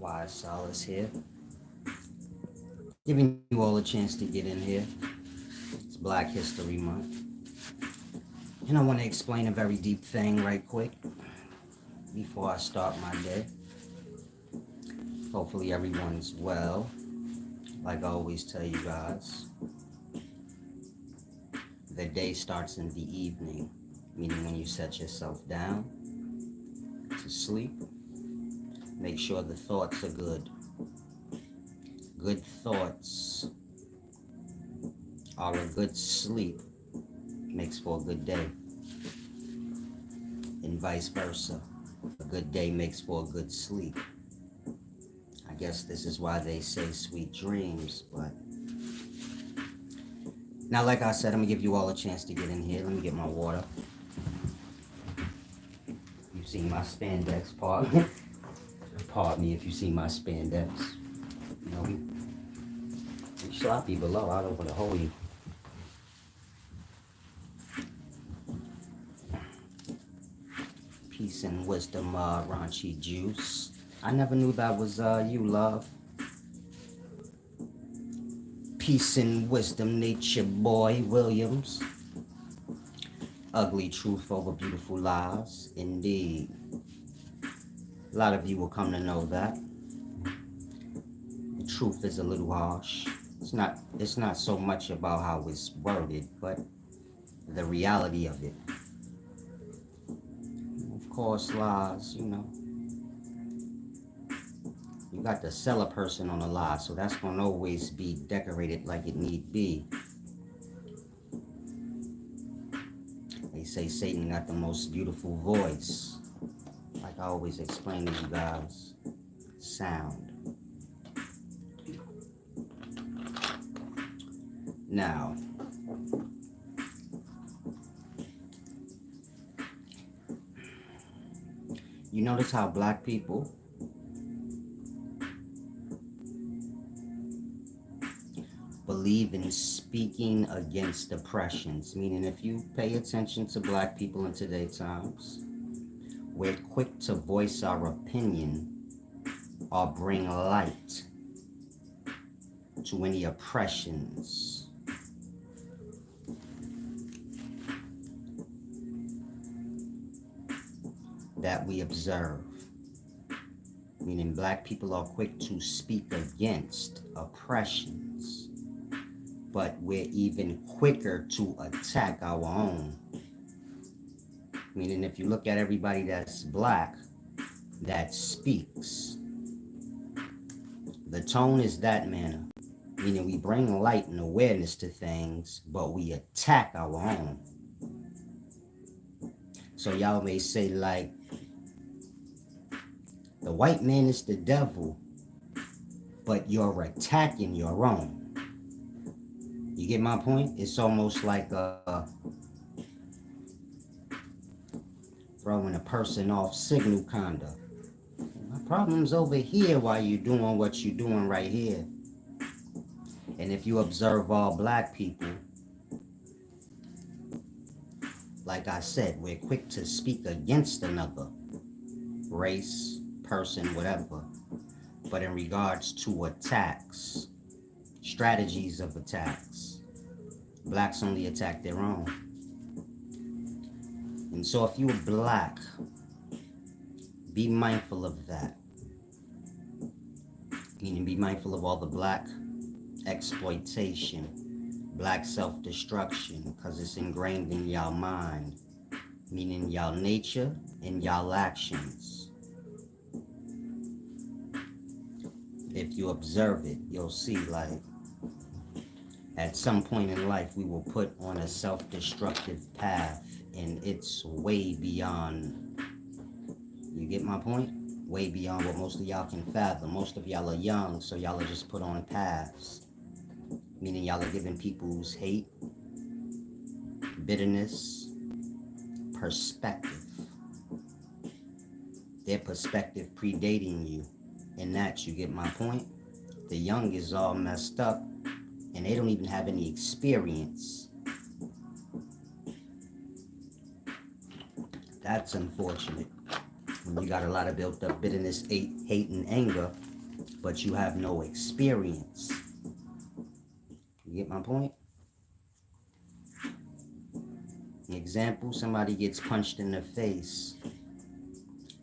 Wise Solace here, giving you all a chance to get in here. It's Black History Month, and I want to explain a very deep thing right quick before I start my day. Hopefully everyone's well. Like I always tell you guys, the day starts in the evening, meaning when you set yourself down to sleep, make sure the thoughts are good. Good thoughts or a good sleep makes for a good day, and vice versa. A good day makes for a good sleep. I guess this is why they say sweet dreams, but now, like I said, I'm gonna give you all a chance to get in here. Let me get my water. You've seen my spandex, pardon. Pardon me if you see my spandex. You know, we sloppy below. I don't want to hold you. Peace and wisdom, raunchy juice. I never knew that was you, love. Peace and wisdom, nature boy, Williams. Ugly truth over beautiful lies, indeed. A lot of you will come to know that. The truth is a little harsh. It's not so much about how it's worded, but the reality of it. Of course, lies, you know. You got to sell a person on a lie, so that's going to always be decorated like it need be. They say Satan got the most beautiful voice. Like I always explain to you guys, sound. Now, you notice how black people believe in speaking against oppressions, meaning if you pay attention to black people in today's times, we're quick to voice our opinion or bring light to any oppressions. That we observe, meaning black people are quick to speak against oppressions, but we're even quicker to attack our own. Meaning if you look at everybody that's black that speaks, the tone is that manner, meaning we bring light and awareness to things, but we attack our own. So y'all may say like, the white man is the devil, but you're attacking your own. You get my point? It's almost like throwing a person off signal kinda. My problem's over here while you're doing what you're doing right here. And if you observe all black people, like I said, we're quick to speak against another race, person, whatever. But in regards to attacks, strategies of attacks, blacks only attack their own. And so if you're black, be mindful of that. Meaning be mindful of all the black exploitation, black self-destruction, because it's ingrained in y'all mind, meaning y'all nature and y'all actions. If you observe it, you'll see like at some point in life we will put on a self-destructive path, and it's way beyond, you get my point? Way beyond what most of y'all can fathom. Most of y'all are young, so y'all are just put on paths, meaning y'all are giving people's hate, bitterness, perspective. Their perspective predating you. In that, you get my point? The young is all messed up, and they don't even have any experience. That's unfortunate. When you got a lot of built up bitterness, hate, and anger, but you have no experience. You get my point? Example, somebody gets punched in the face,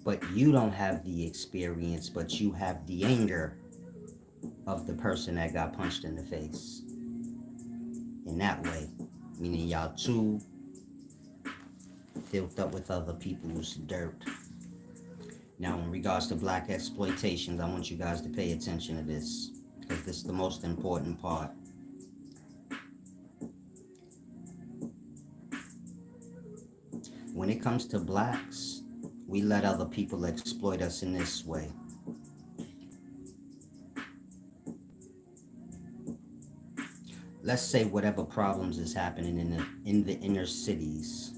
but you don't have the experience, but you have the anger of the person that got punched in the face. In that way, meaning y'all two filled up with other people's dirt. Now, in regards to black exploitations, I want you guys to pay attention to this, because this is the most important part. When it comes to blacks, we let other people exploit us in this way. Let's say whatever problems is happening in the inner cities.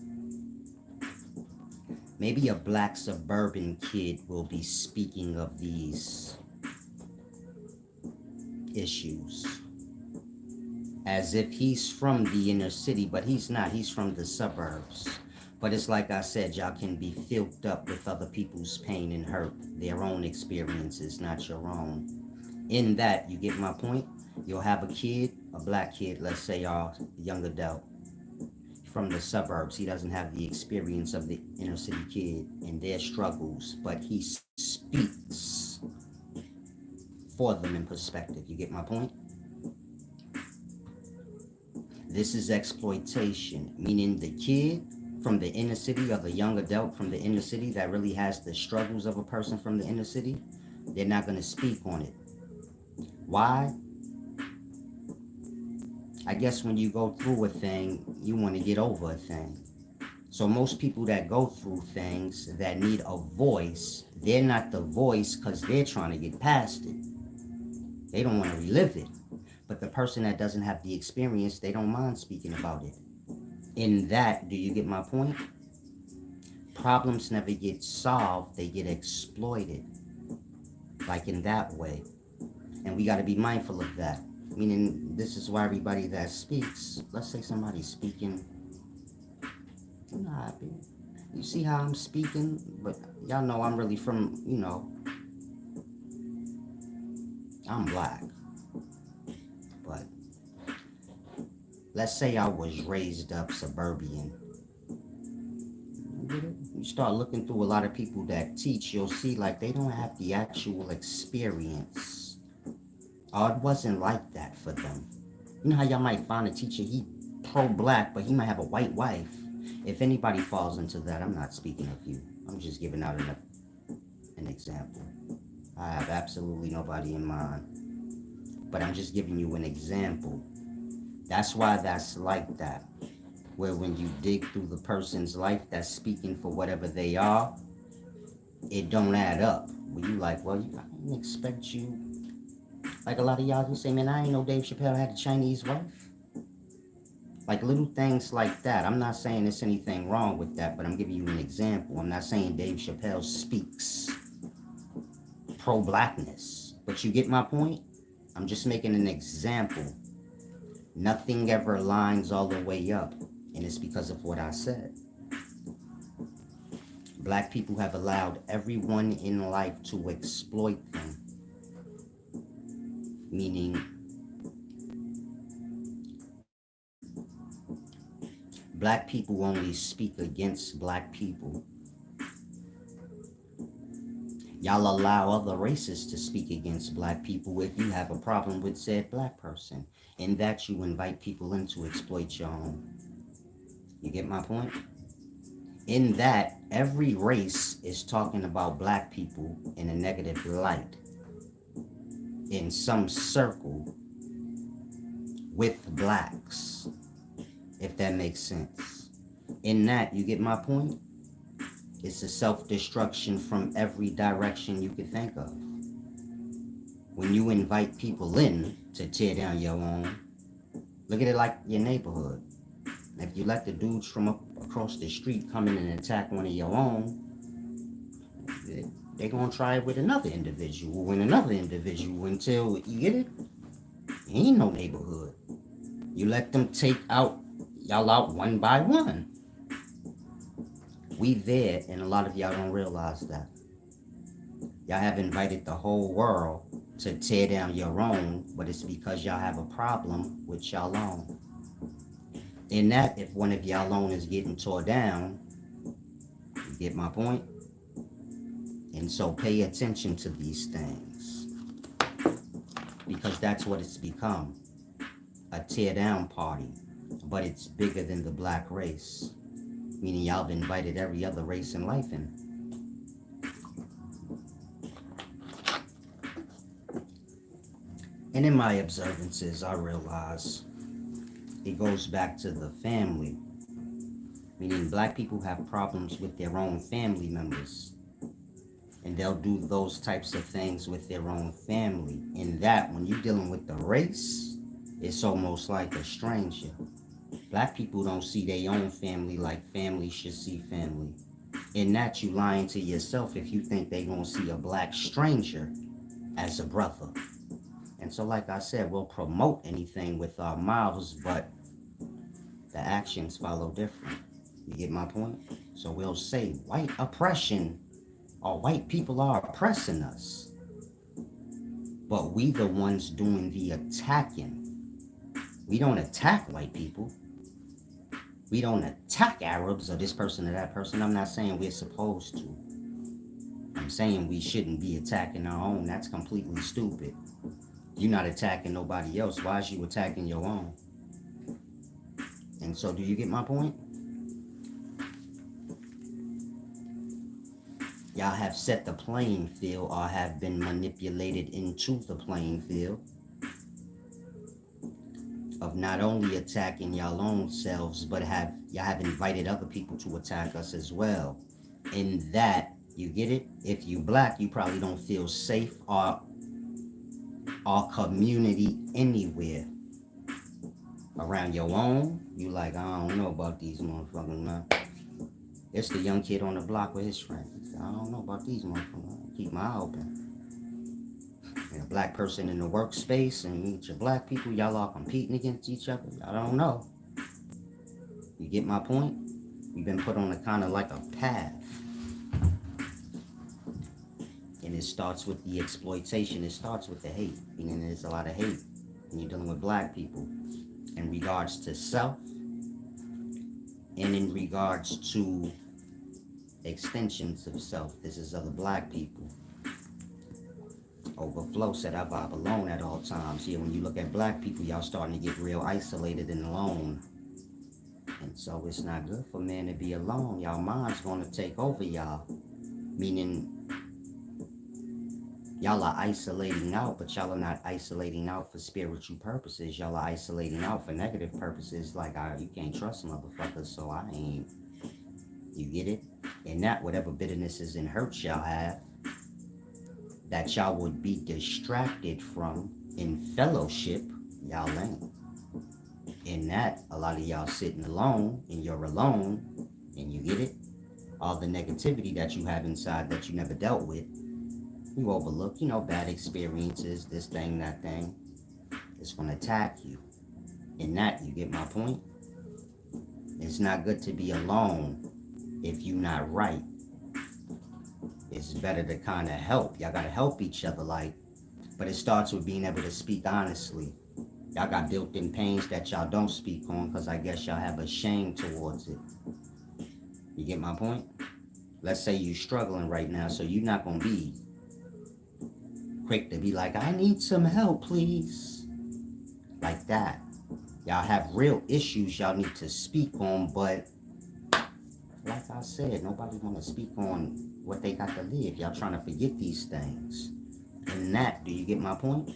Maybe a black suburban kid will be speaking of these issues as if he's from the inner city, but he's not. He's from the suburbs. But it's like I said, y'all can be filled up with other people's pain and hurt, their own experiences, not your own. In that, you get my point? You'll have a kid, a black kid, let's say a young adult from the suburbs. He doesn't have the experience of the inner city kid and their struggles, but he speaks for them in perspective. You get my point? This is exploitation, meaning the kid from the inner city or the young adult from the inner city that really has the struggles of a person from the inner city, they're not going to speak on it. Why? I guess when you go through a thing, you want to get over a thing. So most people that go through things that need a voice, they're not the voice because they're trying to get past it. They don't want to relive it. But the person that doesn't have the experience, they don't mind speaking about it. In that, do you get my point? Problems never get solved, they get exploited. Like in that way. And we got to be mindful of that. Meaning, this is why everybody that speaks, let's say somebody's speaking, I'm not happy. You see how I'm speaking? But y'all know I'm really from, I'm black. But let's say I was raised up suburban. You start looking through a lot of people that teach, you'll see like they don't have the actual experience. Or it wasn't like that for them. You know how y'all might find a teacher, he pro-black, but he might have a white wife. If anybody falls into that, I'm not speaking of you. I'm just giving out an example. I have absolutely nobody in mind. But I'm just giving you an example. That's why that's like that. Where when you dig through the person's life that's speaking for whatever they are, it don't add up. When you like, well, I didn't expect you. Like a lot of y'all who say, man, I ain't know Dave Chappelle had a Chinese wife. Like little things like that. I'm not saying there's anything wrong with that, but I'm giving you an example. I'm not saying Dave Chappelle speaks pro-blackness. But you get my point? I'm just making an example. Nothing ever lines all the way up. And it's because of what I said. Black people have allowed everyone in life to exploit them. Meaning, black people only speak against black people. Y'all allow other races to speak against black people if you have a problem with said black person. In that you invite people in to exploit your own. You get my point? In that, every race is talking about black people in a negative light. In some circle with blacks, if that makes sense. In that, you get my point? It's a self-destruction from every direction you could think of. When you invite people in to tear down your own, look at it like your neighborhood. If you let the dudes from up across the street come in and attack one of your own, they're going to try it with another individual and another individual until, you get it? Ain't no neighborhood. You let them take y'all out one by one. We there, and a lot of y'all don't realize that. Y'all have invited the whole world to tear down your own, but it's because y'all have a problem with y'all own. In that, if one of y'all own is getting tore down, you get my point? And so pay attention to these things, because that's what it's become, a tear down party, but it's bigger than the black race, meaning y'all have invited every other race in life in. And in my observances, I realize it goes back to the family, meaning black people have problems with their own family members, and they'll do those types of things with their own family. In that, when you're dealing with the race, it's almost like a stranger. Black people don't see their own family like family should see family. In that, you lying to yourself if you think they gonna see a black stranger as a brother. And so, like I said, we'll promote anything with our mouths, but the actions follow different. You get my point? So we'll say white oppression, or white people are oppressing us, but we the ones doing the attacking. We don't attack white people. We don't attack Arabs or this person or that person. I'm not saying we're supposed to. I'm saying we shouldn't be attacking our own. That's completely stupid. You're not attacking nobody else. Why is you attacking your own? And so, do you get my point? Y'all have set the playing field, or have been manipulated into the playing field of not only attacking y'all own selves, but y'all have invited other people to attack us as well. In that, you get it? If you black, you probably don't feel safe or community anywhere. Around your own, you like, I don't know about these motherfuckers, man. It's the young kid on the block with his friends. I don't know about these motherfuckers. Keep my eye open. And a black person in the workspace, and meet your black people, y'all all competing against each other. I don't know. You get my point? We've been put on a kind of like a path. And it starts with the exploitation. It starts with the hate. Meaning there's a lot of hate when you're dealing with black people in regards to self and in regards to extensions of self. This is other black people. Overflow said I vibe alone at all times. Yeah, when you look at black people, y'all starting to get real isolated and alone. And so it's not good for men to be alone. Y'all mind's gonna take over y'all. Meaning y'all are isolating out, but y'all are not isolating out for spiritual purposes. Y'all are isolating out for negative purposes. Like, you can't trust motherfuckers, so I ain't. You get it? And that whatever bitternesses and hurts y'all have, that y'all would be distracted from in fellowship, y'all ain't. In that, a lot of y'all sitting alone, and you're alone, and you get it? All the negativity that you have inside that you never dealt with, you overlook, bad experiences, this thing, that thing. It's going to attack you. In that, you get my point? It's not good to be alone if you're not right. It's better to kind of help. Y'all got to help each other, but it starts with being able to speak honestly. Y'all got built-in pains that y'all don't speak on because I guess y'all have a shame towards it. You get my point? Let's say you're struggling right now, so you're not going to be quick to be like, I need some help, please. Like that. Y'all have real issues y'all need to speak on, but like I said, nobody want to speak on what they got to live. Y'all trying to forget these things. And that, do you get my point?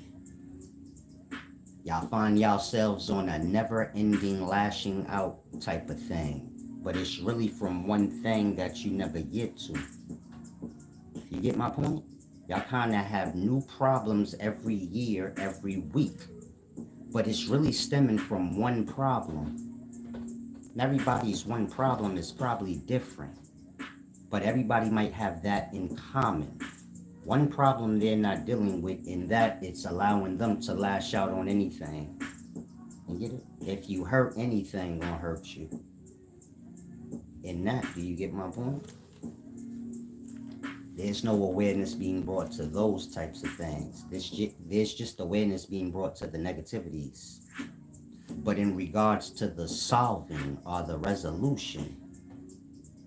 Y'all find yourselves on a never-ending lashing out type of thing. But it's really from one thing that you never get to. You get my point? Y'all kind of have new problems every year, every week. But it's really stemming from one problem. And everybody's one problem is probably different. But everybody might have that in common. One problem they're not dealing with, in that it's allowing them to lash out on anything. You get it? If you hurt anything, gonna hurt you. In that, do you get my point? There's no awareness being brought to those types of things. There's just awareness being brought to the negativities. But in regards to the solving or the resolution,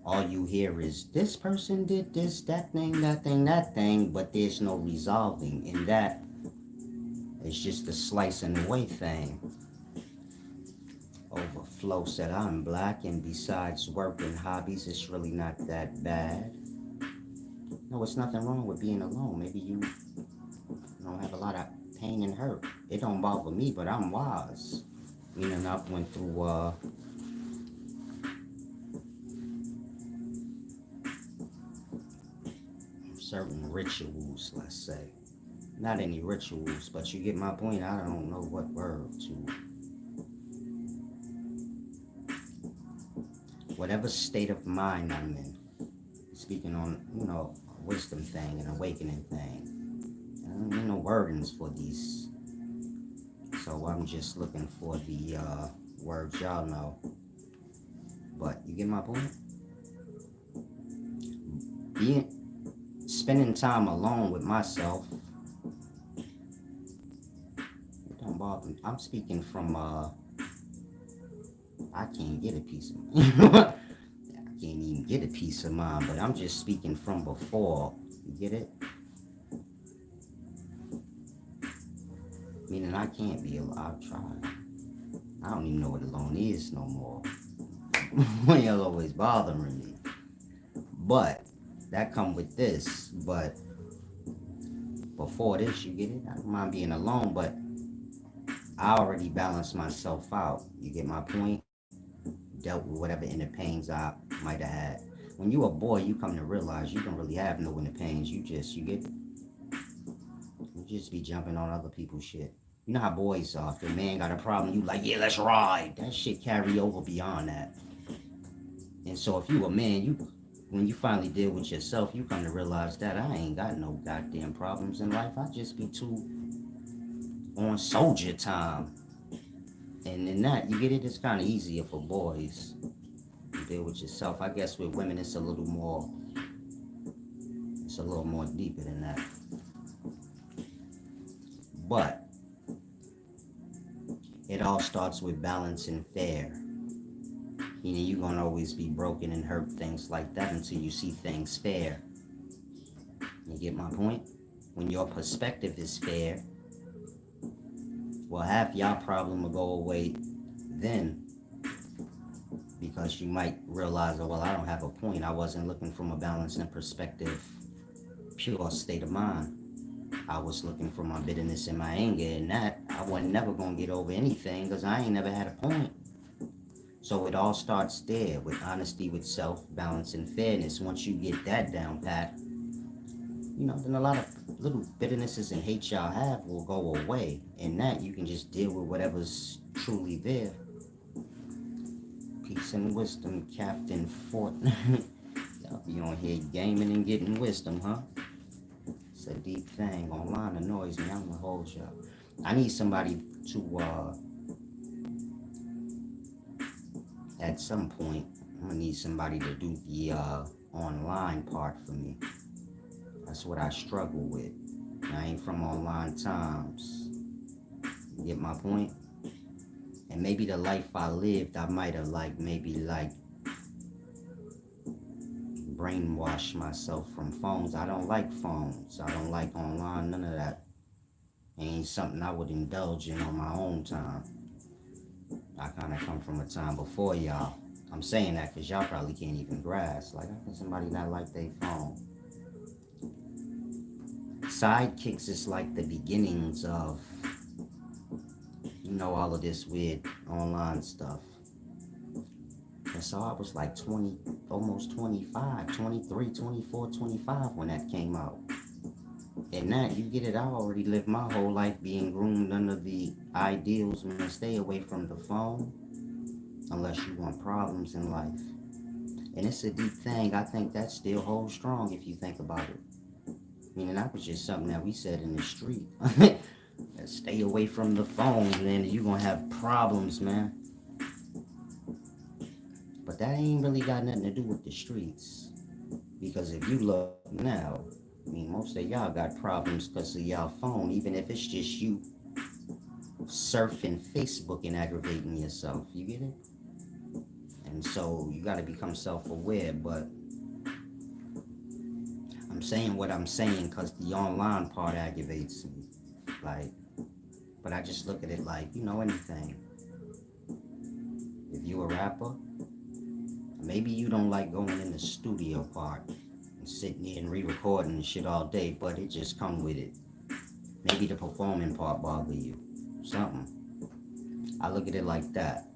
all you hear is this person did this, that thing, that thing, that thing, but there's no resolving. And that is just a slicing away thing. Overflow said, I'm black, and besides work and hobbies, it's really not that bad. No, it's nothing wrong with being alone. Maybe you don't have a lot of pain and hurt. It don't bother me, but I'm wise. Meaning I went through certain rituals, let's say. Not any rituals, but you get my point. I don't know what word to. Whatever state of mind I'm in, speaking on, a wisdom thing, an awakening thing. I don't need no wordings for these. So I'm just looking for the words y'all know. But you get my point? Spending time alone with myself, it don't bother me. I'm speaking from I can't get a piece of I can't even get a piece of mind, but I'm just speaking from before. You get it? Meaning I can't be alone. I've tried. I don't even know what alone is no more. Y'all always bothering me. But that come with this. But before this, you get it? I don't mind being alone, but I already balanced myself out. You get my point? Dealt with whatever inner pains I might have had. When you a boy, you come to realize you don't really have no inner pains. You just be jumping on other people's shit. You know how boys are. If the man got a problem, you like, yeah, let's ride. That shit carry over beyond that. And so if you a man, when you finally deal with yourself, you come to realize that I ain't got no goddamn problems in life. I just be too on soldier time. And in that, you get it, it's kind of easier for boys to deal with yourself. I guess with women, it's a little more deeper than that. But it all starts with balance and fair. You're going to always be broken and hurt, things like that, until you see things fair. You get my point? When your perspective is fair, well, half y'all problem will go away then, because you might realize, oh, well, I don't have a point. I wasn't looking from a balanced and perspective, pure state of mind. I was looking for my bitterness and my anger, and that I wasn't never going to get over anything because I ain't never had a point. So it all starts there with honesty with self, balance, and fairness. Once you get that down pat, then a lot of little bitternesses and hate y'all have will go away. And that you can just deal with whatever's truly there. Peace and wisdom, Captain Fort. Y'all be on here gaming and getting wisdom, huh? It's a deep thing. Online annoys me. I'm gonna hold y'all. I need somebody to at some point, I'm gonna need somebody to do the online part for me. That's what I struggle with. I ain't from online times. You get my point? And maybe the life I lived, I might have maybe brainwashed myself from phones. I don't like phones. I don't like online, none of that. Ain't something I would indulge in on my own time. I kind of come from a time before y'all. I'm saying that because y'all probably can't even grasp. Like, how can somebody not like their phone? Sidekicks is like the beginnings of, all of this weird online stuff. And so I was like 20, almost 25, 23, 24, 25 when that came out. And that, you get it, I already lived my whole life being groomed under the ideals, man. Stay away from the phone unless you want problems in life. And it's a deep thing. I think that still holds strong if you think about it. Meaning that was just something that we said in the street. Stay away from the phone, man. You're going to have problems, man. But that ain't really got nothing to do with the streets. Because if you look now, I mean, most of y'all got problems because of y'all phone, even if it's just you surfing Facebook and aggravating yourself. You get it? And so you got to become self-aware. But I'm saying what I'm saying because the online part aggravates me. Like, but I just look at it like, anything. If you a rapper, maybe you don't like going in the studio part and sitting there and re-recording and shit all day, but it just come with it. Maybe the performing part bother you. Something. I look at it like that.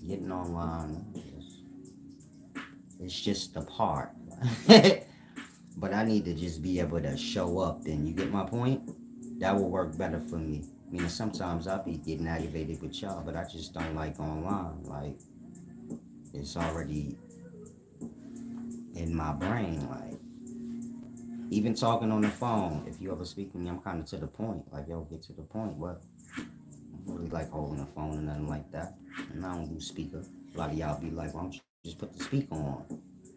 Getting online, it's just the part. But I need to just be able to show up, and you get my point? That will work better for me. I mean, sometimes I'll be getting aggravated with y'all, but I just don't like online. Like, it's already in my brain. Like, even talking on the phone, if you ever speak to me, I'm kind of to the point. Like, yo, get to the point. But I don't really like holding the phone or nothing like that. And I don't do speaker. A lot of y'all be like, why don't you just put the speaker on?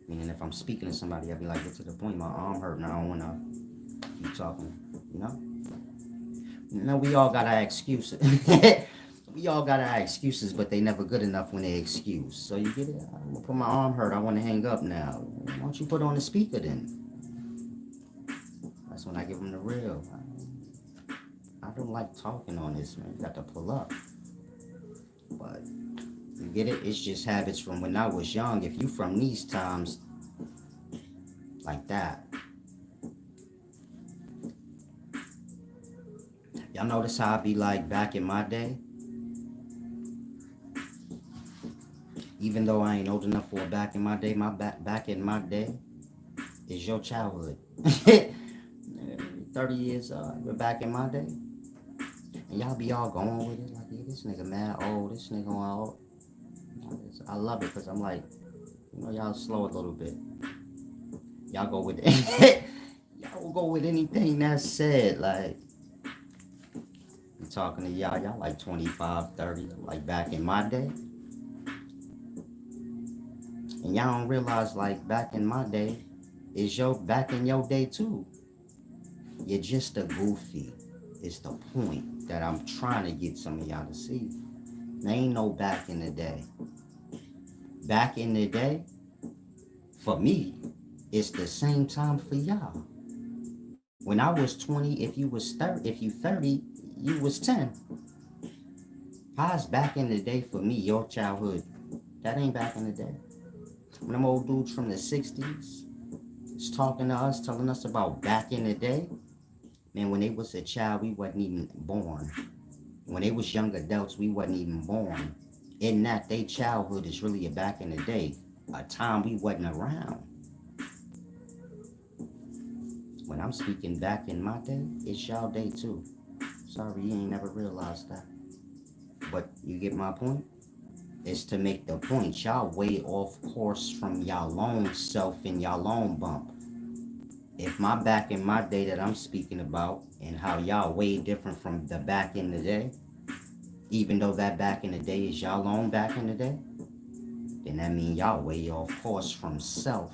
Meaning if I'm speaking to somebody, I'll be like, get to the point. My arm hurt and I don't want to keep talking, you know? No, we all got our excuses. We all got our excuses, but they never good enough when they excuse. So you get it? I'm gonna put my arm hurt. I want to hang up now. Why don't you put on the speaker then? That's when I give them the real. I don't like talking on this, man. You got to pull up. But you get it? It's just habits from when I was young. If you from these times like that, y'all notice how I be like back in my day? Even though I ain't old enough for back in my day, my back in my day is your childhood. 30 years we're back in my day. And y'all be all going with it like, yeah, this nigga mad old, this nigga old. I love it because I'm like, y'all slow a little bit. Y'all go with it. Y'all will go with anything that's said. Like, I'm talking to y'all like 25, 30, like back in my day. And y'all don't realize, like, back in my day is back in your day too. You're just a goofy. It's the point that I'm trying to get some of y'all to see. There ain't no back in the day. Back in the day, for me, it's the same time for y'all. When I was 20, if you 30, you was 10. How's back in the day for me, your childhood? That ain't back in the day. When them old dudes from the 60s is talking to us, telling us about back in the day, man, when they was a child, we wasn't even born. When they was young adults, we wasn't even born. In that, their childhood is really a back in the day, a time we wasn't around. When I'm speaking back in my day, it's y'all day too. Sorry, you ain't never realized that. But you get my point? It's to make the point. Y'all way off course from y'all own self and y'all own bump. If my back in my day that I'm speaking about and how y'all way different from the back in the day, even though that back in the day is y'all own back in the day, then that means y'all way off course from self.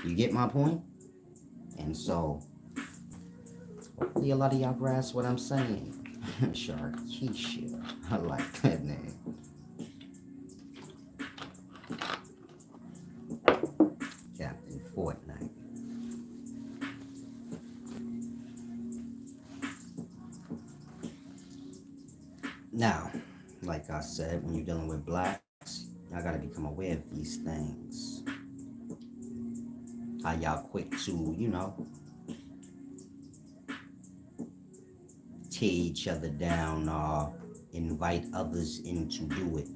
You get my point? And so, hopefully a lot of y'all grasp what I'm saying. Sharkeisha. I like that name. Captain Fortnite. Now, like I said, when you're dealing with blacks, y'all gotta become aware of these things. How y'all quick to, tear each other down or invite others in to do it.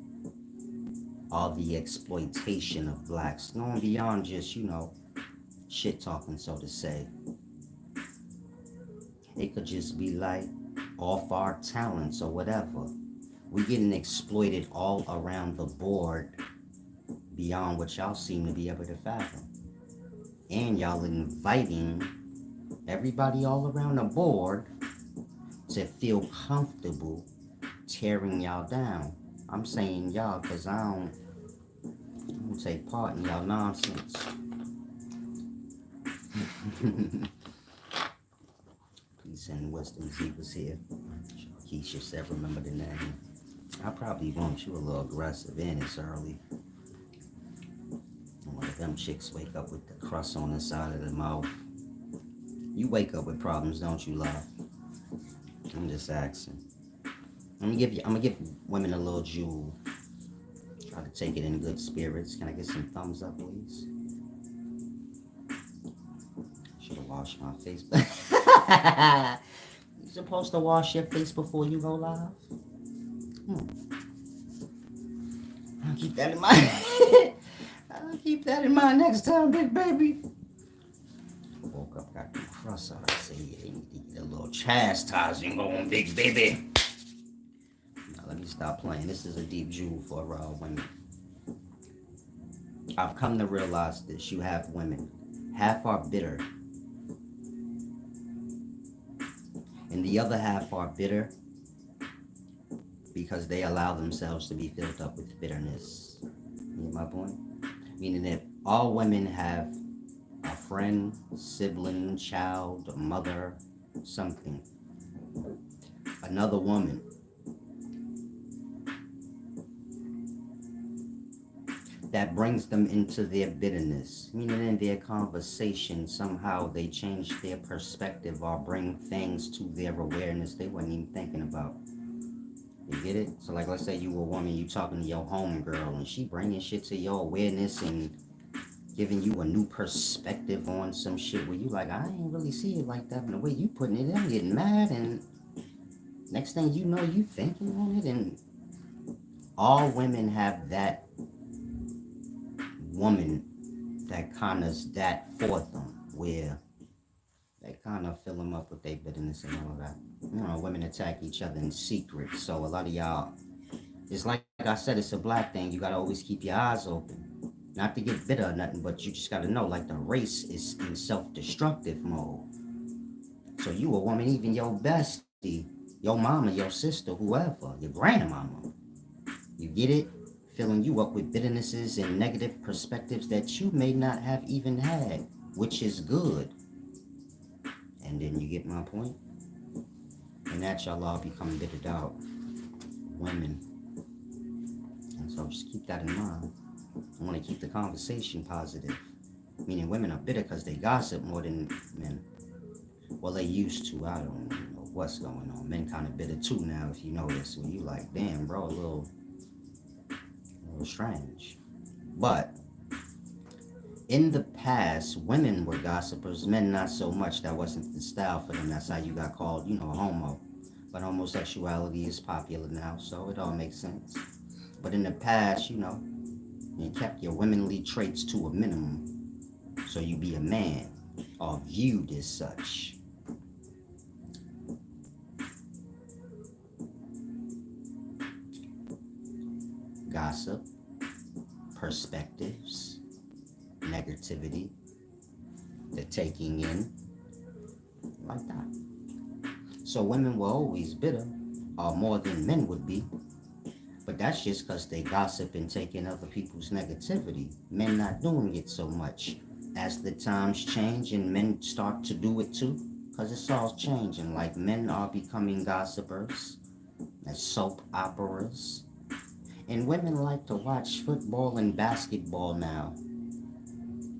All the exploitation of blacks, going beyond just, shit talking, so to say. It could just be like off our talents or whatever. We getting exploited all around the board beyond what y'all seem to be able to fathom. And y'all inviting everybody all around the board to feel comfortable tearing y'all down. I'm saying y'all because I don't take part in y'all nonsense. Peace and wisdom. Z was here. Keisha said, remember the name. I probably won't. You a little aggressive and it's early. One of them chicks wake up with the crust on the side of the mouth. You wake up with problems, don't you, love? I'm just asking. I'm gonna give women a little jewel. Try to take it in good spirits. Can I get some thumbs up, please? Should have washed my face. You supposed to wash your face before you go live? I'll keep that in mind. I'll keep that in mind next time, big baby. Woke up, got the crust out. I say, yeah, you need to get a little chastising going, big baby. Now, let me stop playing. This is a deep jewel for women. I've come to realize this. You have women. Half are bitter. And the other half are bitter because they allow themselves to be filled up with bitterness. You get my point? Meaning that all women have a friend, sibling, child, a mother, something. Another woman. That brings them into their bitterness. Meaning in their conversation, somehow they change their perspective or bring things to their awareness they weren't even thinking about. You get it? So like, let's say you a woman, you talking to your homegirl, and she bringing shit to your awareness and giving you a new perspective on some shit where you like, I ain't really see it like that. And the way you putting it, I'm getting mad, and next thing you know, you thinking on it. And all women have that woman that kind of that for them, where they kind of fill them up with their bitterness and all of that. You know, women attack each other in secret. So a lot of y'all, it's like I said, it's a black thing. You gotta always keep your eyes open. Not to get bitter or nothing, but you just gotta know, like, the race is in self-destructive mode. So you a woman, even your bestie, your mama, your sister, whoever, your grandmama, you get it? Filling you up with bitternesses and negative perspectives that you may not have even had, which is good. And then you get my point? And that y'all all become bittered out. Women. And so just keep that in mind. I want to keep the conversation positive. Meaning women are bitter because they gossip more than men. Well, they used to. I don't know what's going on. Men kind of bitter too now, if you notice. When you like, damn, bro, a little strange. But in the past, women were gossipers, men not so much. That wasn't the style for them. That's how you got called, you know, a homo. But homosexuality is popular now, so it all makes sense. But in the past, you know, you kept your womanly traits to a minimum, so you be a man, or viewed as such. Gossip, perspectives, negativity, the taking in, like that. So women were always bitter, or more than men would be. But that's just because they gossip and take in other people's negativity. Men not doing it so much. As the times change and men start to do it too, because it's all changing. Like, men are becoming gossipers, as soap operas. And women like to watch football and basketball now.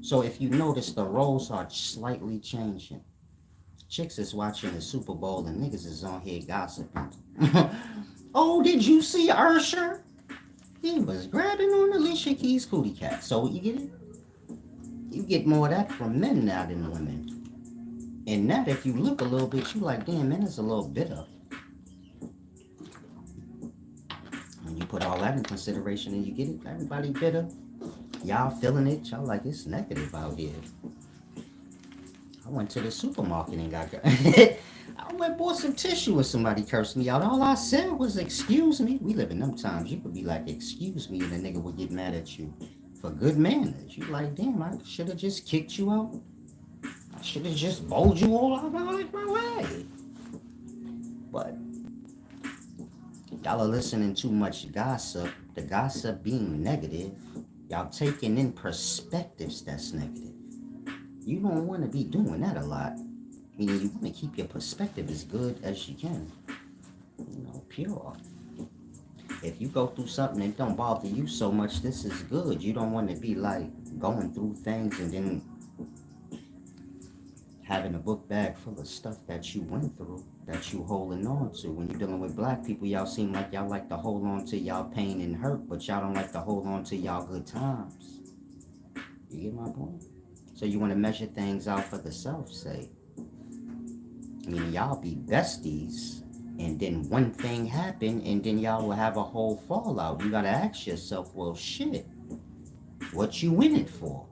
So if you notice, the roles are slightly changing. Chicks is watching the Super Bowl and niggas is on here gossiping. Oh, did you see Usher? He was grabbing on Alicia Keys' cootie cat. So you get it? You get more of that from men now than women. And that, if you look a little bit, you like, damn, man, it's a little bitter. When you put all that in consideration and you get it, everybody bitter. Y'all feeling it. Y'all like, it's negative out here. I went to the supermarket and got I went and bought some tissue and somebody cursed me out. All I said was, excuse me. We live in them times. You could be like, excuse me, and the nigga would get mad at you for good manners. You like, damn, I should have just kicked you out. I should have just bowled you all out my way. But y'all are listening too much gossip. The gossip being negative. Y'all taking in perspectives that's negative. You don't want to be doing that a lot. Meaning you want to keep your perspective as good as you can. Pure. If you go through something that don't bother you so much, this is good. You don't want to be like going through things and then having a book bag full of stuff that you went through that you holding on to. When you're dealing with black people, y'all seem like y'all like to hold on to y'all pain and hurt, but y'all don't like to hold on to y'all good times. You get my point? So you want to measure things out for the self's sake. I mean, y'all be besties, and then one thing happen, and then y'all will have a whole fallout. You gotta ask yourself, well, shit, what you in it for?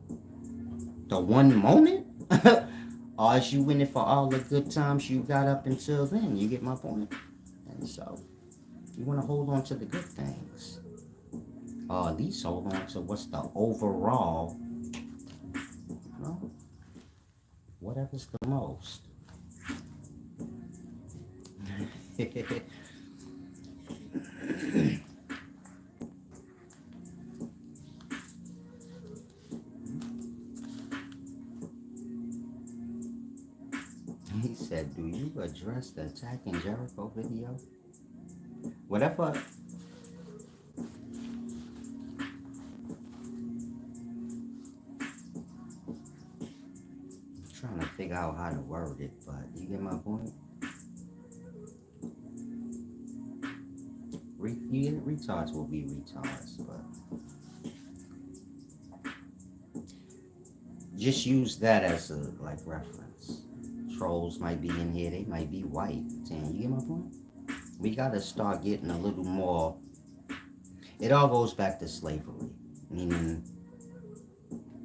The one moment? Or is you in it for all the good times you got up until then? You get my point? And so, you want to hold on to the good things. Or at least hold on to what's the overall, whatever's the most. He said, do you address the Attack in Jericho video? Whatever. Trying to figure out how to word it, but you get my point? Retards will be retards, but just use that as a reference. Trolls might be in here, they might be white. You get my point? We gotta start getting a little more. It all goes back to slavery, meaning,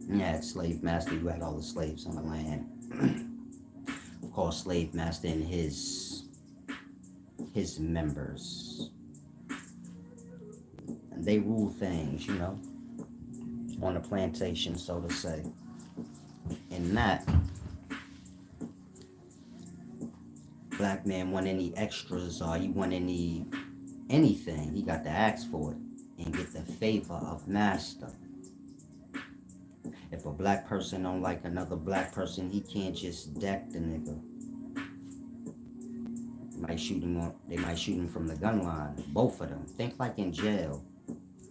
yeah, slave master, you had all the slaves on the land. Of course, slave master and his members. And they rule things, on the plantation, so to say. And that black man want any extras or he want anything, he got to ask for it and get the favor of master. If a black person don't like another black person, he can't just deck the nigga. They might shoot him from the gun line. Both of them. Think like in jail.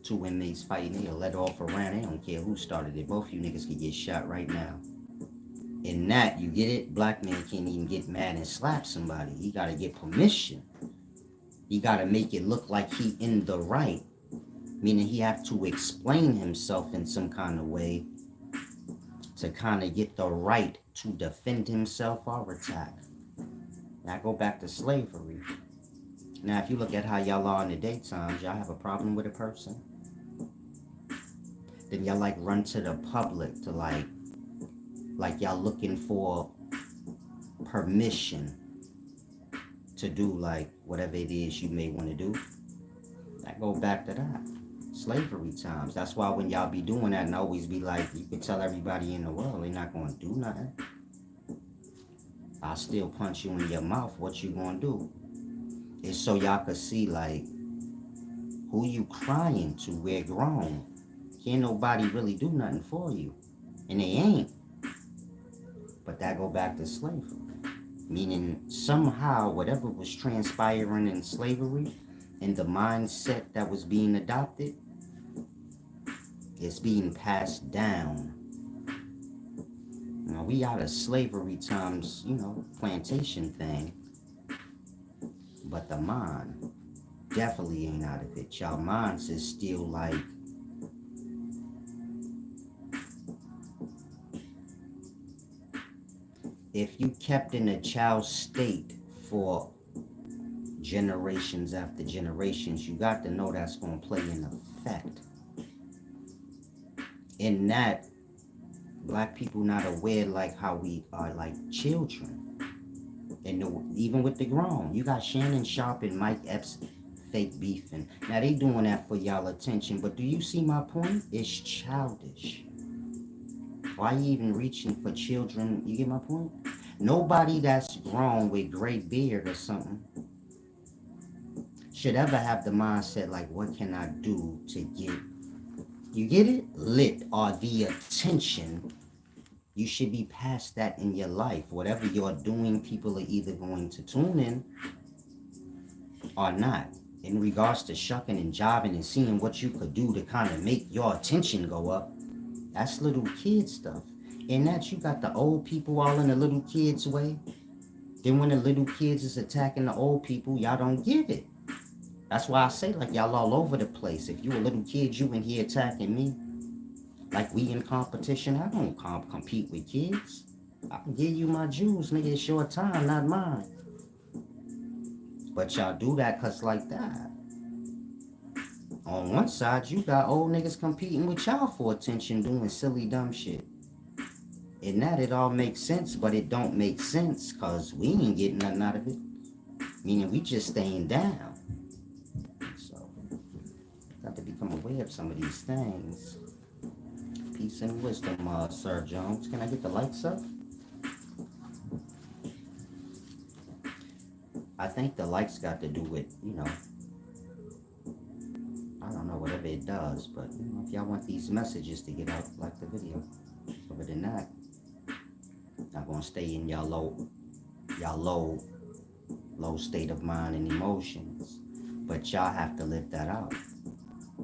2 inmates fighting, they'll let off a round. They don't care who started it. Both you niggas could get shot right now. In that, you get it? Black man can't even get mad and slap somebody. He gotta get permission. He gotta make it look like he in the right. Meaning he have to explain himself in some kind of way to kind of get the right to defend himself or attack. Now go back to slavery. Now if you look at how y'all are in the daytimes, y'all have a problem with a person. Then y'all run to the public to like y'all looking for permission to do whatever it is you may want to do. That go back to that. Slavery times. That's why when y'all be doing that and always be like, you can tell everybody in the world they're not gonna do nothing. I'll still punch you in your mouth. What you gonna do? It's so y'all could see who you crying to. We're grown. Can't nobody really do nothing for you. And they ain't. But that go back to slavery. Meaning somehow whatever was transpiring in slavery and the mindset that was being adopted, it's being passed down. We out of slavery times, plantation thing. But the mind definitely ain't out of it. Y'all minds is still if you kept in a child state for generations after generations, you got to know that's going to play an effect. In that, black people not aware how we are children. And even with the grown, you got Shannon Sharp and Mike Epps fake beefing. Now they doing that for y'all attention, but do you see my point? It's childish. Why you even reaching for children? You get my point? Nobody that's grown with gray beard or something should ever have the mindset what can I do to get, you get it? Lit or the attention You should be past that in your life. Whatever you're doing, people are either going to tune in or not. In regards to shucking and jiving and seeing what you could do to kind of make your attention go up, that's little kid stuff. In that, you got the old people all in the little kids' way. Then when the little kids is attacking the old people, y'all don't give it. That's why I say, like, y'all all over the place. If you a little kid, you in here attacking me. Like, we in competition. I don't compete with kids. I can give you my jewels, nigga. It's your time, not mine. But y'all do that cause like that. On one side, you got old niggas competing with y'all for attention, doing silly, dumb shit. In that, it all makes sense, but it don't make sense cause we ain't getting nothing out of it. Meaning we just staying down. So, got to become aware of some of these things. Peace and wisdom, Sir Jones. Can I get the lights up? I think the lights got to do with, I don't know, whatever it does, but if y'all want these messages to get out, like the video. Other than that, I'm gonna stay in y'all low state of mind and emotions. But y'all have to live that out.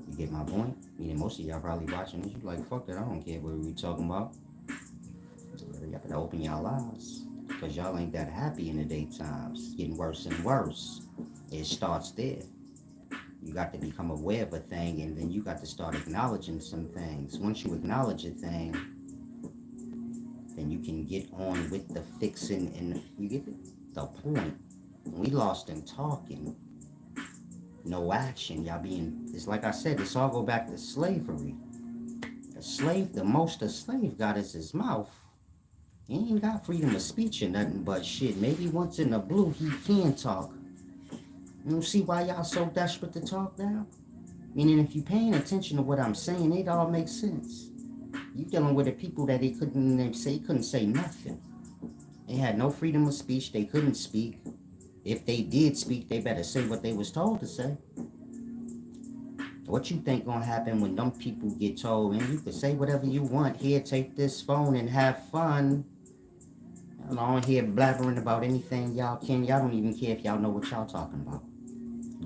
You get my point? Meaning most of y'all probably watching this, you like, fuck it, I don't care what we talking about. Y'all gotta open y'all eyes. Because y'all ain't that happy in the daytime. It's getting worse and worse. It starts there. You got to become aware of a thing, and then you got to start acknowledging some things. Once you acknowledge a thing, then you can get on with the fixing, and you get the point. We lost in talking. No action. Y'all being, it's like I said, it's all go back to slavery. The most a slave got is his mouth. He ain't got freedom of speech or nothing but shit. Maybe once in a blue he can talk. You see why y'all so desperate to talk now? Meaning if you paying attention to what I'm saying, it all makes sense. You dealing with the people that they couldn't say nothing. They had no freedom of speech. They couldn't speak. If they did speak, they better say what they was told to say. What you think gonna happen when them people get told, and you can say whatever you want, here, take this phone and have fun. I'm on here blabbering about anything y'all can. Y'all don't even care if y'all know what y'all talking about.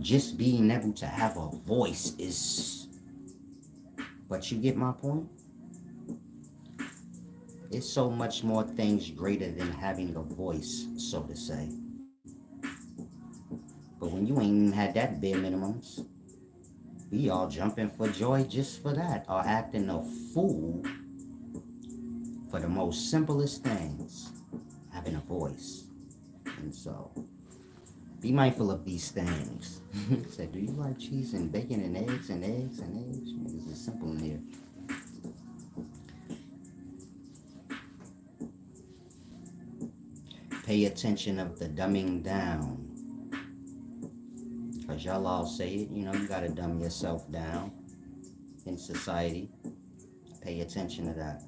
Just being able to have a voice is... But you get my point? It's so much more things greater than having a voice, so to say. But when you ain't even had that bare minimums, we all jumping for joy just for that, or acting a fool for the most simplest things, having a voice. And so, be mindful of these things. Say, do you like cheese and bacon and eggs and eggs and eggs? Niggas is simple in here. Pay attention of the dumbing down. Because y'all all say it, you gotta dumb yourself down in society. Pay attention to that.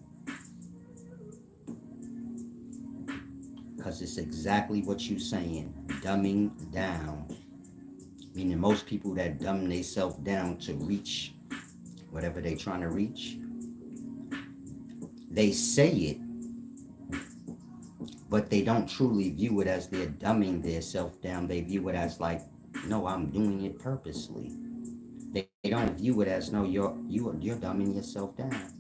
Because it's exactly what you saying. Dumbing down. Meaning most people that dumb themselves down to reach whatever they trying to reach, they say it, but they don't truly view it as they're dumbing themselves down. They view it as like, no, I'm doing it purposely. They don't view it as, no, you're dumbing yourself down.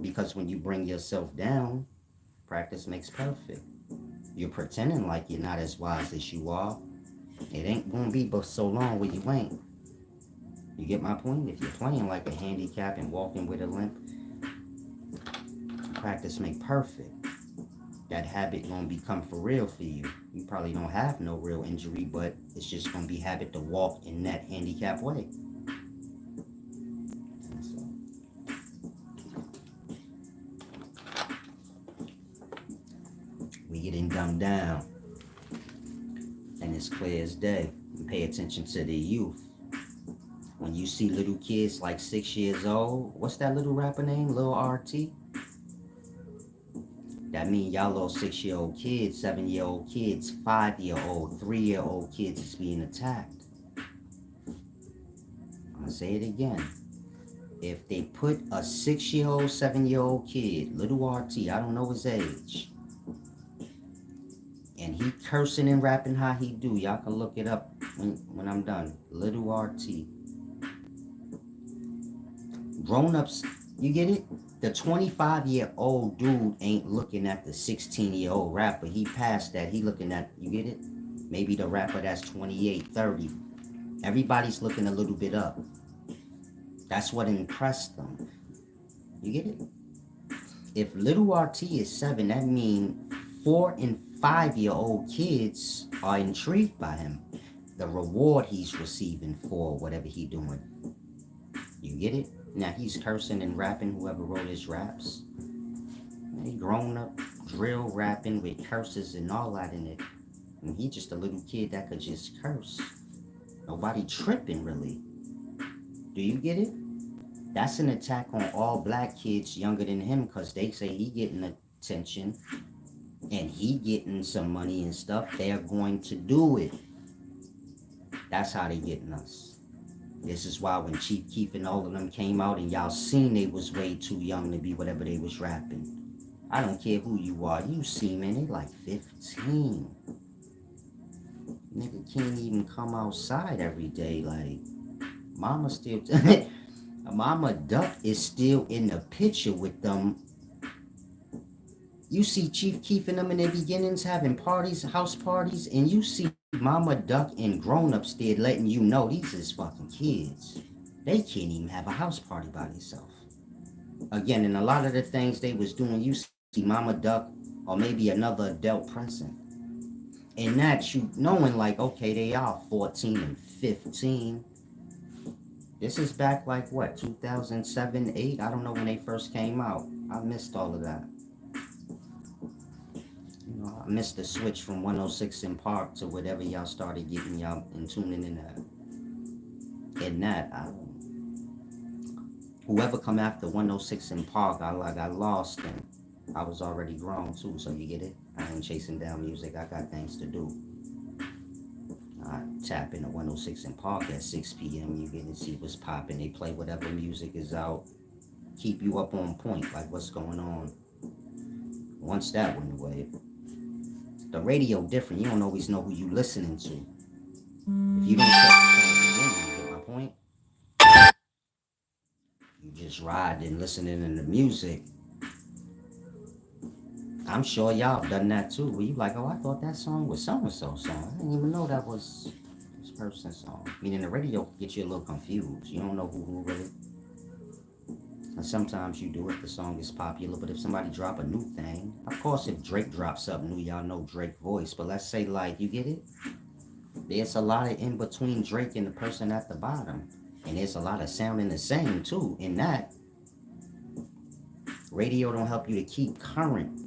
Because when you bring yourself down, practice makes perfect. You're pretending like you're not as wise as you are. It ain't gonna be but so long where you ain't. You get my point? If you're playing like a handicap and walking with a limp, practice make perfect. That habit gonna become for real for you. You probably don't have no real injury, but it's just gonna be habit to walk in that handicap way. So, we getting dumbed down, and it's clear as day. Pay attention to the youth. When you see little kids like 6 years old, what's that little rapper name? Lil RT? That mean y'all little 6-year-old kids, 7-year-old kids, 5-year-old, 3-year-old kids is being attacked. I'm gonna say it again. if they put a 6-year-old, 7-year-old kid, little RT, I don't know his age, and he cursing and rapping how he do, y'all can look it up when I'm done. Little RT. Grown-ups, you get it? The 25-year-old dude ain't looking at the 16-year-old rapper. He passed that. He looking at, you get it? Maybe the rapper that's 28, 30. Everybody's looking a little bit up. That's what impressed them. You get it? If little RT is 7, that means 4 and 5-year-old kids are intrigued by him. The reward he's receiving for whatever he doing. You get it? Now he's cursing and rapping, whoever wrote his raps. He grown up, drill rapping with curses and all that in it. And he just a little kid that could just curse. Nobody tripping really. Do you get it? That's an attack on all black kids younger than him, because they say he getting attention and he getting some money and stuff. They are going to do it. That's how they getting us. This is why when Chief Keef and all of them came out and y'all seen they was way too young to be whatever they was rapping. I don't care who you are. You see, man, they like 15. Nigga can't even come outside every day. Like, mama still... Mama Duck is still in the picture with them. You see Chief Keef and them in their beginnings having parties, house parties, and you see Mama Duck and grown-ups there letting you know these is fucking kids. They can't even have a house party by themselves. Again, in a lot of the things they was doing, you see Mama Duck or maybe another adult present. And that you knowing like, okay, they are 14 and 15. This is back like what, 2007, 8? I don't know when they first came out. I missed all of that. You know, I missed the switch from 106 in Park to whatever y'all started getting y'all and tuning in that. In that, whoever come after 106 in Park, I lost and I was already grown too, so you get it? I ain't chasing down music. I got things to do. I tap into 106 in Park at 6 p.m. You get to see what's popping. They play whatever music is out. Keep you up on point, like what's going on. Once that went away, the radio different. You don't always know who you listening to. If you don't check the beginning, you get my point? You just ride and listening to the music. I'm sure y'all done that too, where you like, oh, I thought that song was so-and-so song. I didn't even know that was this person's song. Meaning the radio can get you a little confused. You don't know who really. And sometimes you do if the song is popular, but if somebody drop a new thing, of course if Drake drops something new, y'all know Drake's voice. But let's say like, you get it? There's a lot of in between Drake and the person at the bottom. And there's a lot of sounding the same too. In that, radio don't help you to keep current.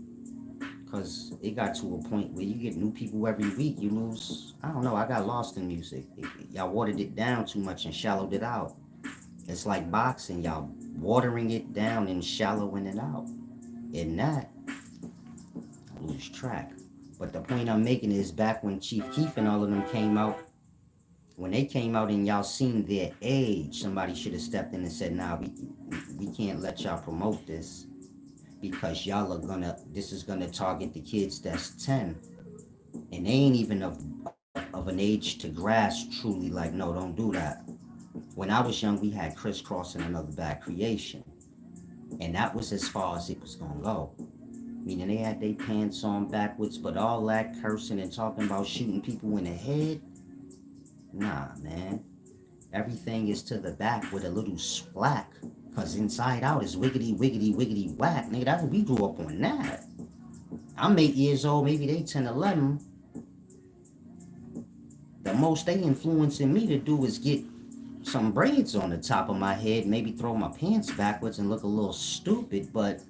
Because it got to a point where you get new people every week. You lose, I don't know, I got lost in music. Y'all watered it down too much and shallowed it out. It's like boxing, y'all watering it down and shallowing it out. In that, I lose track. But the point I'm making is back when Chief Keef and all of them came out, when they came out and y'all seen their age, somebody should have stepped in and said, nah, we can't let y'all promote this. Because y'all are this is gonna target the kids that's 10. And they ain't even of an age to grasp truly, like, no, don't do that. When I was young, we had Crisscross and Another Bad Creation. And that was as far as it was gonna go. Meaning they had their pants on backwards, but all that cursing and talking about shooting people in the head, nah, man. Everything is to the back with a little splack. Because Inside Out is wiggity, wiggity, wiggity, whack. Nigga, that's what we grew up on that. I'm 8 years old, maybe they 10, 11. The most they influencing me to do is get some braids on the top of my head, maybe throw my pants backwards and look a little stupid, but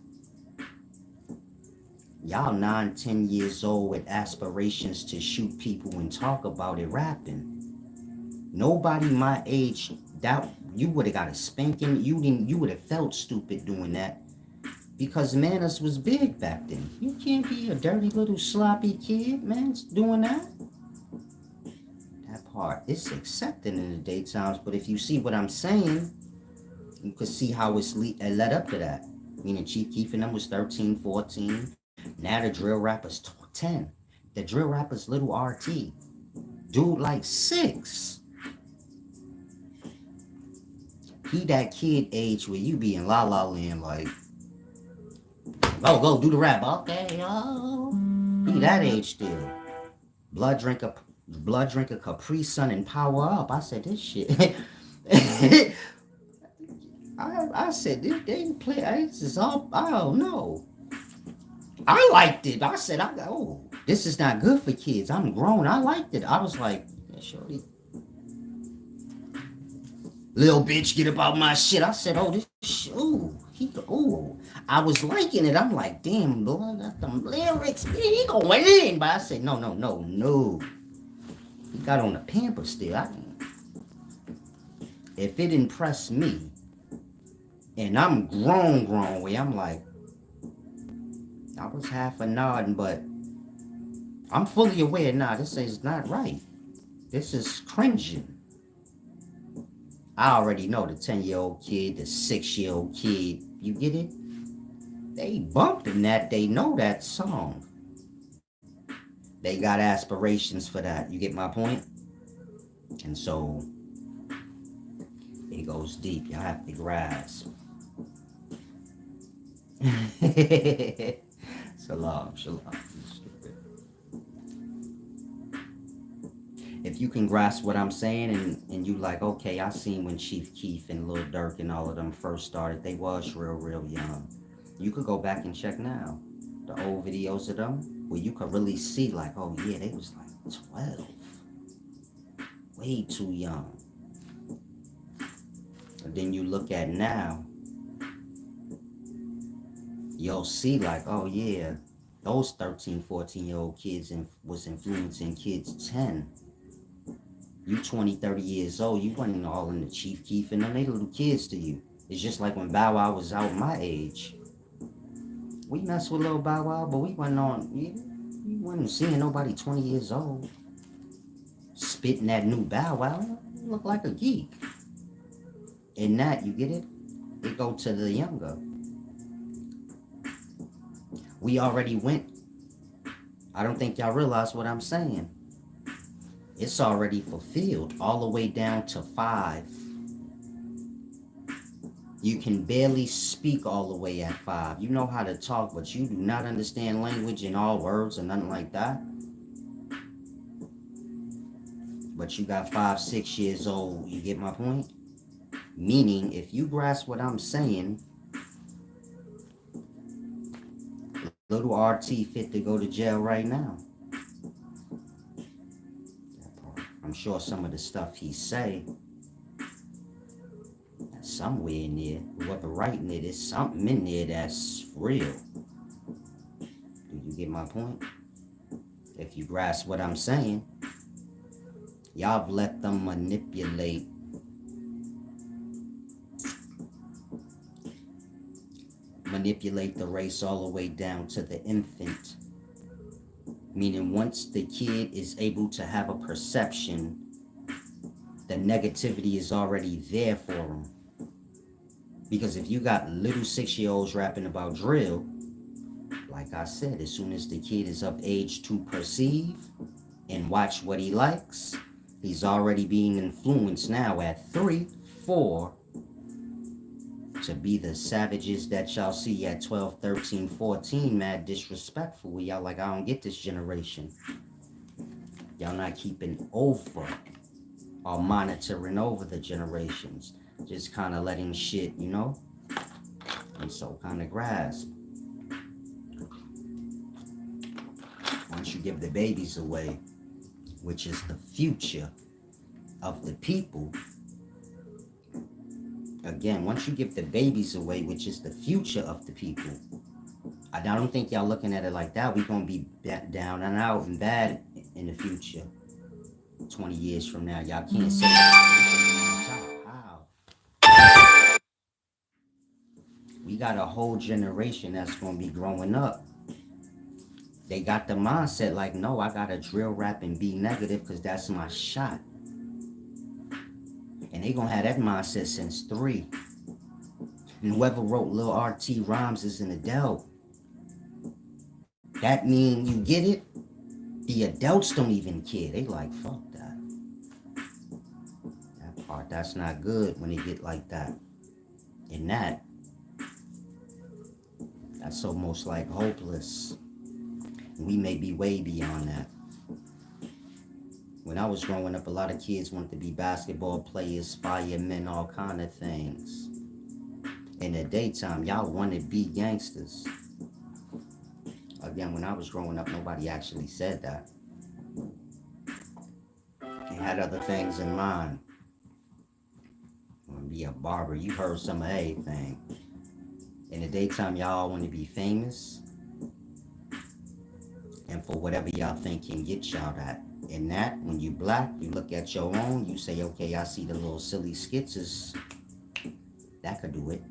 y'all 9, 10 years old with aspirations to shoot people and talk about it rapping. Nobody my age, that you would have got a spanking. You would have felt stupid doing that because manners was big back then. You can't be a dirty little sloppy kid, man, doing that. That part, it's accepted in the daytimes, but if you see what I'm saying, You could see how it's led up to that. Meaning Chief Keef and them was 13, 14. Now the drill rappers 10. The drill rappers little RT. Dude like 6. He that kid age where you be in La La Land like, go do the rap. Okay, oh. He that age still. Blood drinker, Capri Sun and Power Up. I said this shit. I said this they play. This is all. I don't know. I liked it. I said this is not good for kids. I'm grown. I liked it. I was like, yeah, shorty, little bitch, get up out my shit. I said, oh, I was liking it. I'm like, damn, boy, got them lyrics. Man, he going in. But I said, no. He got on the pamper still. If it impressed me, and I'm grown way, I'm like, I was half a nodding, but I'm fully aware, this is not right. This is cringing. I already know the 10-year-old kid, the 6-year-old kid, you get it? They bumping that, they know that song. They got aspirations for that, you get my point? And so, it goes deep, y'all have to grasp. Shalom. If you can grasp what I'm saying and you like, okay, I seen when Chief Keef and Lil Durk and all of them first started, they was real young. You could go back and check now. The old videos of them, where you could really see like, oh yeah, they was like 12. Way too young. And then you look at now, you'll see like, oh yeah, those 13, 14-year-old kids was influencing kids 10. You 20, 30 years old, you wasn't all in the Chief Keef and them, they little kids to you. It's just like when Bow Wow was out my age. We messed with little Bow Wow, but we wasn't on, you wasn't seeing nobody 20 years old spitting that new Bow Wow. You look like a geek. And that, you get it? It go to the younger. We already went. I don't think y'all realize what I'm saying. It's already fulfilled all the way down to 5. You can barely speak all the way at 5. You know how to talk, but you do not understand language in all words and nothing like that. But you got 5, 6 years old. You get my point? Meaning, if you grasp what I'm saying, little RT fit to go to jail right now. I'm sure some of the stuff he say, somewhere in there, whoever writing it, is something in there that's real. Do you get my point? If you grasp what I'm saying, y'all have let them manipulate the race all the way down to the infant. Meaning once the kid is able to have a perception, the negativity is already there for them. Because if you got little 6-year-olds rapping about drill, like I said, as soon as the kid is of age to perceive and watch what he likes, he's already being influenced now at 3, 4, to be the savages that y'all see at 12, 13, 14, mad disrespectful. Y'all like, I don't get this generation. Y'all not keeping over or monitoring over the generations. Just kind of letting shit, and so kind of grasp. Once you give the babies away, which is the future of the people, again, once you give the babies away, which is the future of the people, I don't think y'all looking at it like that. We're going to be down and out and bad in the future. 20 years from now, y'all can't say how. We got a whole generation that's going to be growing up. They got the mindset like, no, I got to drill rap and be negative because that's my shot. And they going to have that mindset since 3. And whoever wrote Lil RT Rhymes is an adult. That mean you get it? The adults don't even care. They like, fuck that. That part, that's not good when they get like that. And that's almost like hopeless. We may be way beyond that. When I was growing up, a lot of kids wanted to be basketball players, firemen, all kind of things. In the daytime, y'all wanted to be gangsters. Again, when I was growing up, nobody actually said that. They had other things in mind. Want to be a barber, you heard some of everything. In the daytime, y'all want to be famous. And for whatever y'all think can get y'all that. And that, when you black, you look at your own, you say, okay, I see the little silly skits, that could do it.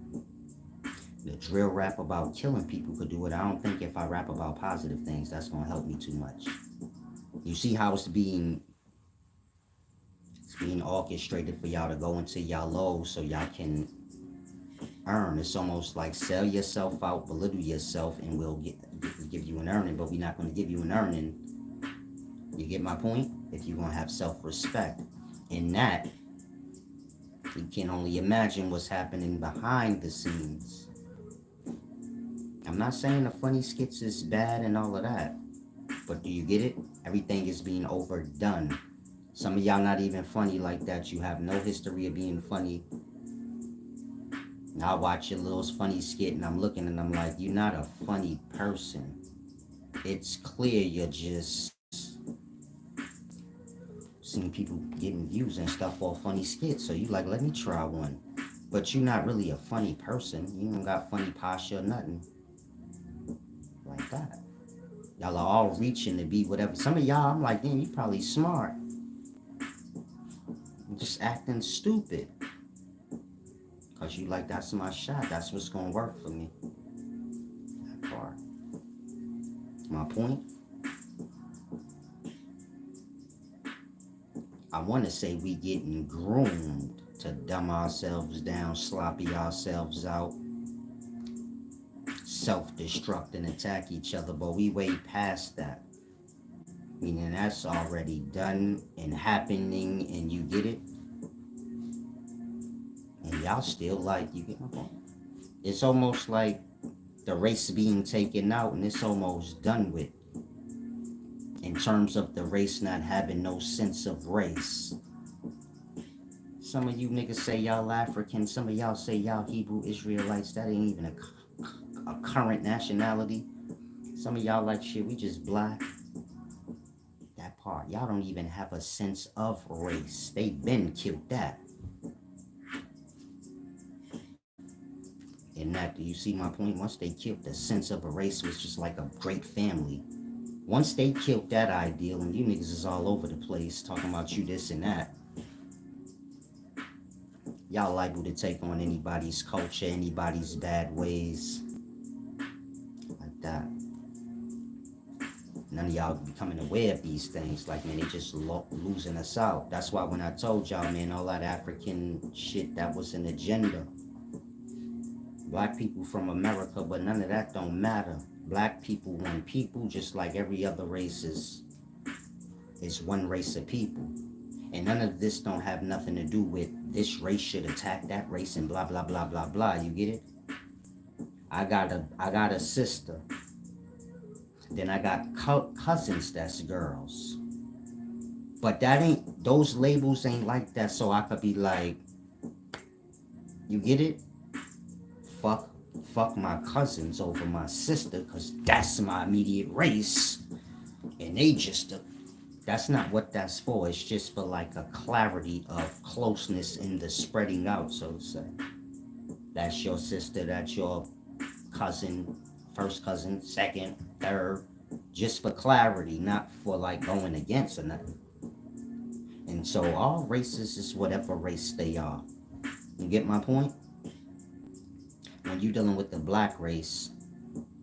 The drill rap about killing people could do it. I don't think if I rap about positive things, that's going to help me too much. You see how it's being orchestrated for y'all to go into y'all lows so y'all can earn. It's almost like sell yourself out, belittle yourself, and we'll give you an earning, but we're not going to give you an earning. You get my point? If you're going to have self-respect. In that, you can only imagine what's happening behind the scenes. I'm not saying the funny skits is bad and all of that, but do you get it? Everything is being overdone. Some of y'all not even funny like that. You have no history of being funny. I watch your little funny skit and I'm looking and I'm like, you're not a funny person. It's clear you're just seeing people getting views and stuff off funny skits. So you like, let me try one. But you're not really a funny person. You don't got funny posture or nothing. Like that. Y'all are all reaching to be whatever. Some of y'all, I'm like, damn, you probably smart. I'm just acting stupid. Because you like, that's my shot. That's what's going to work for me. That part. My point? I want to say we getting groomed to dumb ourselves down, sloppy ourselves out, self-destruct and attack each other, but we way past that. Meaning that's already done and happening, and you get it? And y'all still like, you get my point? It's almost like the race being taken out and it's almost done with. In terms of the race not having no sense of race. Some of you niggas say y'all African, some of y'all say y'all Hebrew Israelites. That ain't even a current nationality. Some of y'all like, shit, we just black. That part, y'all don't even have a sense of race. They been killed that. And that, do you see my point? Once they killed the sense of a race, was just like a great family. Once they killed that ideal, and you niggas is all over the place talking about you this and that, y'all liable to take on anybody's culture, anybody's bad ways, like that. None of y'all becoming aware of these things. Like, man, they just losing us out. That's why when I told y'all, man, all that African shit, that was an agenda. Black people from America, but none of that don't matter. Black people want people just like every other race is one race of people. And none of this don't have nothing to do with this race should attack that race and blah, blah, blah, blah, blah. You get it? I got a sister. Then I got cousins that's girls. But that ain't, those labels ain't like that, so I could be like, you get it? Fuck my cousins over my sister, because that's my immediate race. And they just, that's not what that's for. It's just for like a clarity of closeness in the spreading out, so to say. That's your sister, that's your cousin, first cousin, second, third. Just for clarity, not for like going against or nothing. And so all races is whatever race they are. You get my point? When you're dealing with the black race,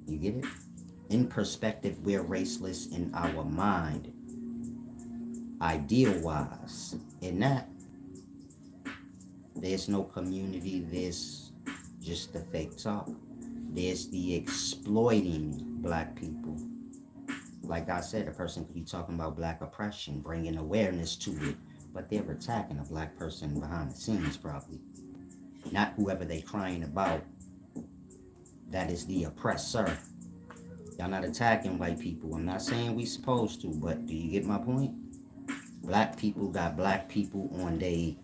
you get it? In perspective, we're raceless in our mind. Ideal-wise. In that, there's no community, there's just the fake talk. There's the exploiting black people. Like I said, a person could be talking about black oppression, bringing awareness to it, but they're attacking a black person behind the scenes probably. Not whoever they crying about. That is the oppressor. Y'all not attacking white people. I'm not saying we supposed to, but do you get my point? Black people got black people on they.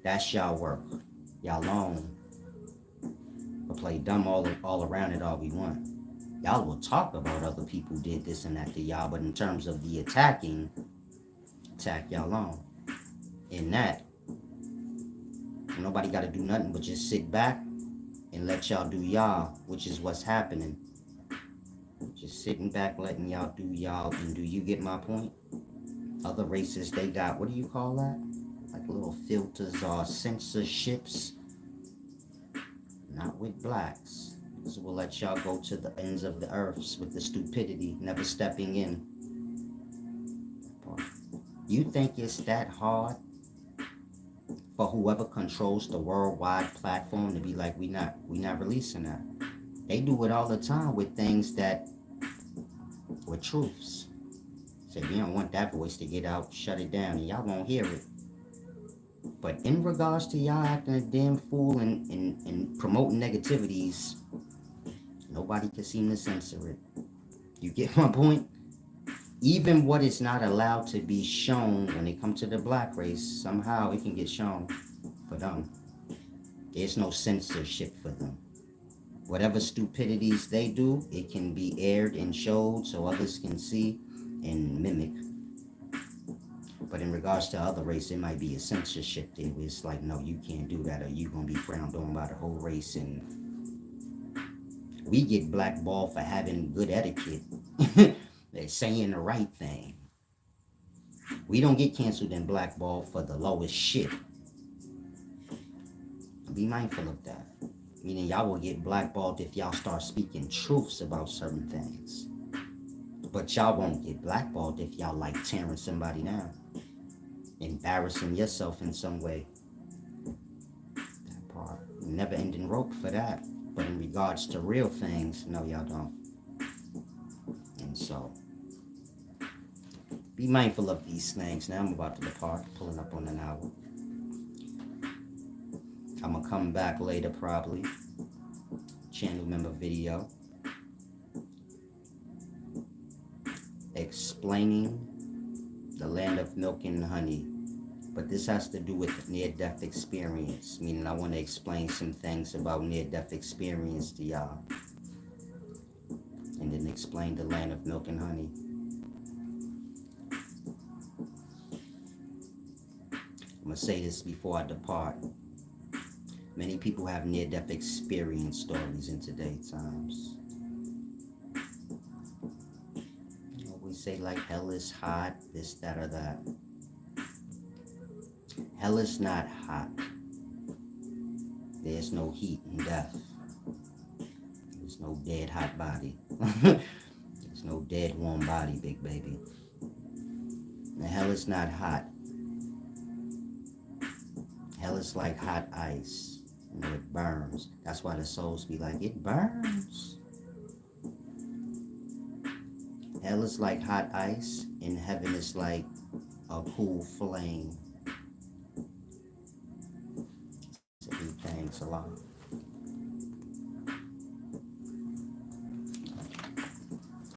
That's y'all work. Y'all own. We'll play dumb all around it all we want. Y'all will talk about other people did this and that to y'all, but in terms of the attacking, attack y'all on. In that, nobody got to do nothing but just sit back and let y'all do y'all, which is what's happening. Just sitting back, letting y'all do y'all. And do you get my point? Other races, they got, what do you call that? Like little filters or censorships. Not with blacks. So we'll let y'all go to the ends of the earths with the stupidity, never stepping in. You think it's that hard for whoever controls the worldwide platform to be like, we not releasing that? They do it all the time with things that were truths. Say, we don't want that voice to get out, shut it down, and y'all won't hear it. But in regards to y'all acting a damn fool and promoting negativities, nobody can seem to censor it. You get my point? Even what is not allowed to be shown when it comes to the black race, somehow it can get shown for them. There's no censorship for them. Whatever stupidities they do, it can be aired and showed so others can see and mimic. But in regards to other race, it might be a censorship there where it's like, no, you can't do that, or you're going to be frowned on by the whole race. And we get blackballed for having good etiquette. They're saying the right thing. We don't get canceled and blackballed for the lowest shit. Be mindful of that. Meaning y'all will get blackballed if y'all start speaking truths about certain things. But y'all won't get blackballed if y'all like tearing somebody down. Embarrassing yourself in some way. That part. Never ending rope for that. But in regards to real things, no, y'all don't. And so, be mindful of these things. Now I'm about to depart, pulling up on an hour. I'm going to come back later probably. Channel member video. Explaining the land of milk and honey. But this has to do with near-death experience. Meaning I want to explain some things about near-death experience to y'all. And then explain the land of milk and honey. I'm going to say this before I depart. Many people have near-death experience stories in today's times. You know, we say like hell is hot, this, that, or that. Hell is not hot. There's no heat in death. There's no dead hot body. There's no dead warm body, big baby. The hell is not hot. Hell is like hot ice. You know, it burns. That's why the souls be like, it burns. Hell is like hot ice, and heaven is like a cool flame. So these things along.